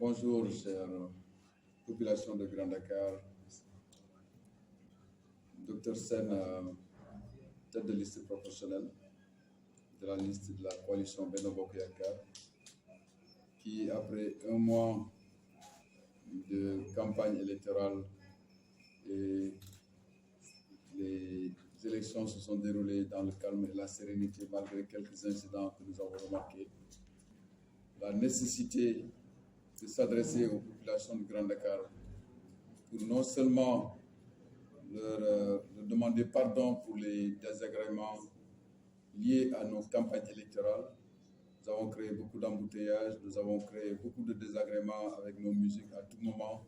Bonjour, chère population de Grand Dakar. Dr Sen, tête de liste proportionnelle de la liste de la coalition Benno Bokk Yakaar, qui, après un mois de campagne électorale et les élections se sont déroulées dans le calme et la sérénité malgré quelques incidents que nous avons remarqués, la nécessité de s'adresser aux populations de Grand Dakar pour non seulement leur demander pardon pour les désagréments liés à nos campagnes électorales. Nous avons créé beaucoup d'embouteillages, nous avons créé beaucoup de désagréments avec nos musiques à tout moment.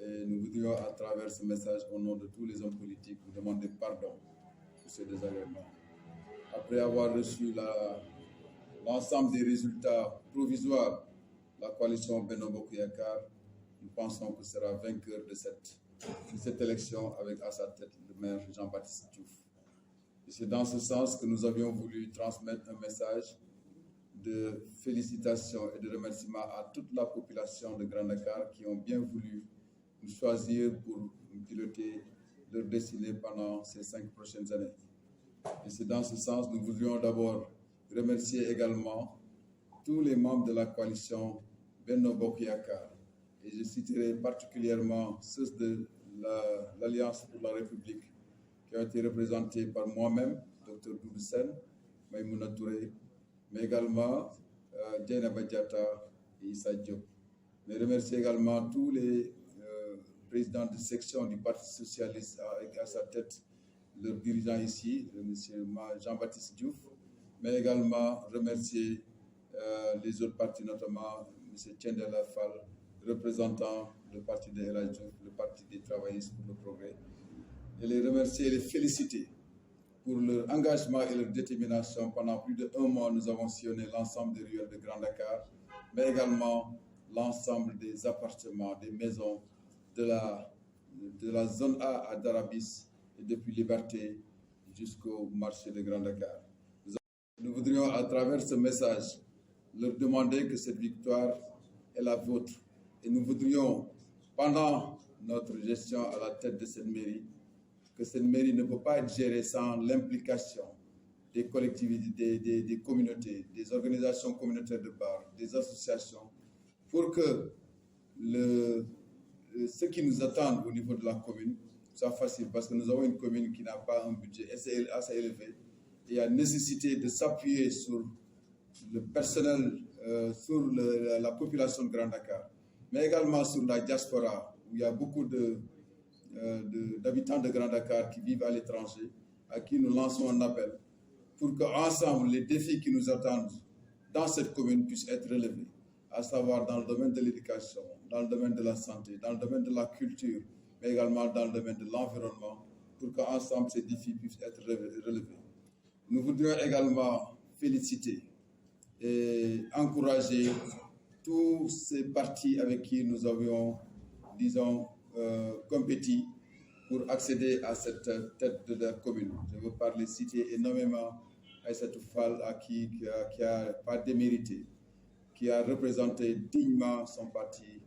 Et nous voudrions, à travers ce message, au nom de tous les hommes politiques, vous demander pardon pour ces désagréments. Après avoir reçu l'ensemble des résultats provisoires, la coalition Benno Bokk Yakaar, nous pensons que sera vainqueur de cette élection avec à sa tête le maire Jean-Baptiste Diouf. Et c'est dans ce sens que nous avions voulu transmettre un message de félicitations et de remerciements à toute la population de Grand Dakar qui ont bien voulu nous choisir pour piloter leur destinée pendant ces 5 prochaines années. Et c'est dans ce sens que nous voudrions d'abord remercier également tous les membres de la coalition Benno Bokk Yakaar. Et je citerai particulièrement ceux de l'Alliance pour la République qui ont été représentés par moi-même, Dr Doudou Sen, Maïmouna Touré, mais également Dieynaba Diatta et Issa Diop. Mais remercier également tous les présidents de section du Parti socialiste avec à sa tête leur dirigeant ici, M. Jean-Baptiste Diouf, mais également remercier les autres partis, notamment M. Thiendella Fall, représentant le parti de El Hadji Diouf, le parti des travaillistes pour le progrès, et les remercier et les féliciter pour leur engagement et leur détermination. Pendant plus de 1 mois, nous avons sillonné l'ensemble des ruelles de Grand Dakar, mais également l'ensemble des appartements, des maisons de la zone A à Darabis et depuis Liberté jusqu'au marché de Grand Dakar. Nous voudrions, à travers ce message, leur demander que cette victoire est la vôtre. Et nous voudrions, pendant notre gestion à la tête de cette mairie, que cette mairie ne peut pas être gérée sans l'implication des collectivités, des communautés, des organisations communautaires de bars, des associations, pour que ce qui nous attend au niveau de la commune soit facile, parce que nous avons une commune qui n'a pas un budget assez élevé. Et il y a nécessité de s'appuyer sur le personnel, sur la population de Grand Dakar, mais également sur la diaspora, où il y a beaucoup d'habitants de Grand Dakar qui vivent à l'étranger, à qui nous lançons un appel pour qu'ensemble, les défis qui nous attendent dans cette commune puissent être relevés, à savoir dans le domaine de l'éducation, dans le domaine de la santé, dans le domaine de la culture, mais également dans le domaine de l'environnement, pour qu'ensemble ces défis puissent être relevés. Nous voudrions également féliciter et encourager tous ces partis avec qui nous avions, disons, compétit pour accéder à cette tête de la commune. Je veux citer énormément Aïssatou Fall, qui a pas démérité, qui a représenté dignement son parti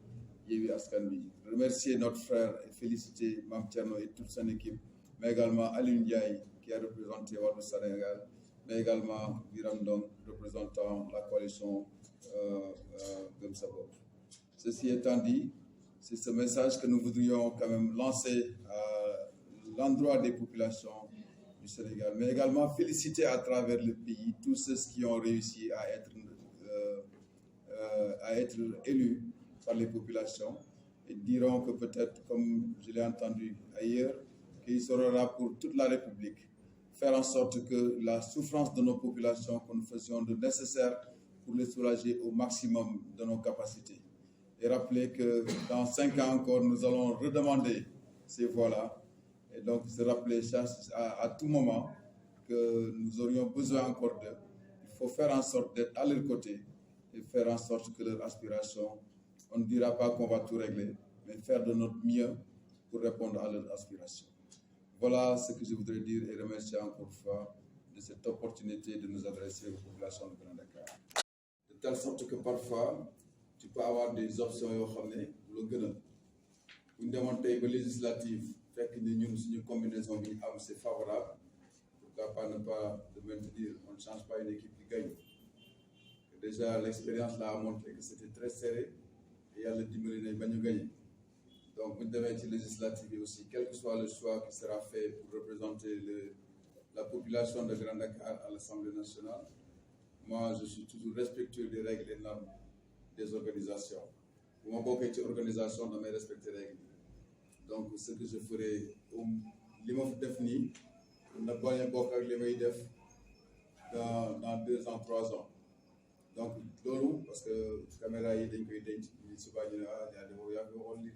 Yewwi Askan Wi. Remercier notre frère et féliciter Mame Thierno et toute son équipe, mais également Alioune Ndiaye qui a représenté Wallu Sénégal, mais également Biram Ndong représentant la coalition Gëm Sa Bopp. Ceci étant dit, c'est ce message que nous voudrions quand même lancer à l'endroit des populations du Sénégal, mais également féliciter à travers le pays tous ceux qui ont réussi à être élus par les populations, et diront que peut-être, comme je l'ai entendu ailleurs, qu'il sera pour toute la République faire en sorte que la souffrance de nos populations, que nous faisions de nécessaire pour les soulager au maximum de nos capacités. Et rappeler que dans 5 ans encore, nous allons redemander ces voix-là. Et donc, se rappeler à tout moment que nous aurions besoin encore d'eux. Il faut faire en sorte d'être à leur côté et faire en sorte que leur aspiration, on ne dira pas qu'on va tout régler, mais faire de notre mieux pour répondre à leurs aspirations. Voilà ce que je voudrais dire et remercier encore une fois de cette opportunité de nous adresser aux populations de Grand Dakar. De telle sorte que parfois, tu peux avoir des options yoo xam ne lu gën a bu ñu demoon tey ba législative fekk ni ñun suñu combinaison bi am c'est favorable pourquoi pas ne pas de maintenir on ne change pas une équipe qui gagne déjà l'expérience là a montré que c'était très serré et yàlla dimbali nañ ba ñu gagné donc bu ñu demee ci législative yi aussi quel que soit le choix qui sera fait pour représenter la population de Grand Dakar à l'Assemblée nationale moi je suis toujours respectueux des règles et normes des organisations bu ma bokkee ci organisation damay respecter règles donc ce que je ferai li ma def nii na bañ a bokk ak li may def dans 2 ans 3 ans donc loolu parce que caméra yi dañ koy denc ñu subaa ñu ne ñaa demo yaa ngi waxoon lii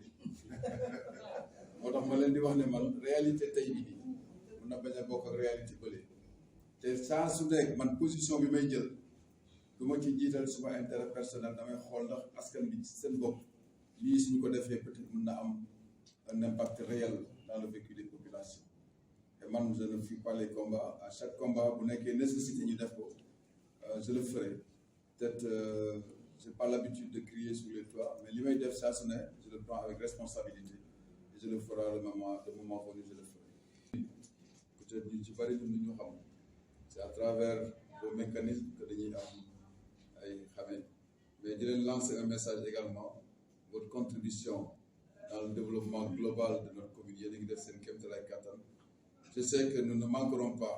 moo tax ma leen di wax ne man réalité tey bi nii mun na bañ a bokk ak réalité bële te saa su nekk man position bi may jël du ma ci jiital suma intérêt personnel damay xool ndax askan bi ci seen bopp lii suñu ko defee peut-être mën na am un impact réel dans le vécu des populations et man je ne fuis pas les combats à chaque combat bu nekkee nécessité ñu def ko je le ferai peut-être j'ai pas l'habitude de crier sur les toits mais li may def saa su ne je le prends avec responsabilité et je le ferai le moment venu je le ferai peut-être ñu ci bari ñun ñu xam c'est à travers vos mécanismes que dañuy am ay xamee mais di leen lancer un message également votre contribution dans le développement global de notre commune yéen a ngi def seen kéemtalaay kattan je sais que nous ne manquerons pas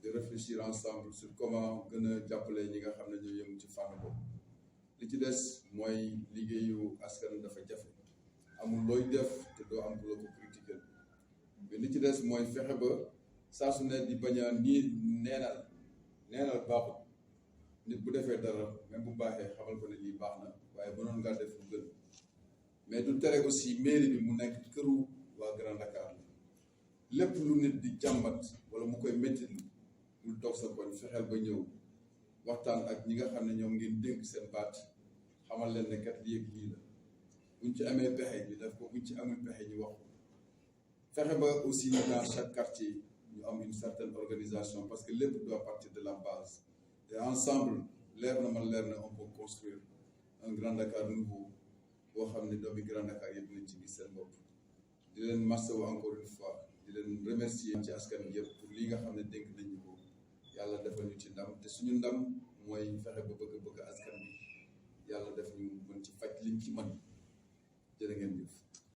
de réfléchir ensemble sur comment gën a jàppale ñi nga xam ne ñoo yëngu ci fànn boobu li ci des mooy liggéeyu askan dafa jafe amul looy def te doo am ku la ko critiquer mais li ci des mooy fexe ba saa su ne di bañ a nii neenal baaxut nit bu defee dara même bu baaxee xamal ko ne lii baax na waaye mënoon ngaa def lu gën mais du tere aussi mairie bi mu nekk këru waa Grand Dakar lépp lu nit di jàmbat wala mu koy métti mu toog sa koñ fexeel ba ñëw waxtaan ak ñi nga xam ne ñoom ngeen dénk seen baat xamal leen ne kat lii ak lii la buñ ci amee pexe ñu def ko buñ ci amul pexe ñu wax ko fexe ba aussi dans chaque quartier ñu am une certaine organisation parce que lépp doit partir de la base et ensemble leer na on peut construire un Grand Dakar nouveau boo xam ne doomi Grand Dakar yëpp nañ ci gis seen bopp di leen masawu encore une fois di leen remercier ci askan bi yëpp pour lii nga xam ne dénk nañu ko yàlla defal ñu ci ndam te suñu ndam mooy fexe ba bëgg askan bi yàlla def ñu mën ci faj liñ ci mën jërë ngeen jëf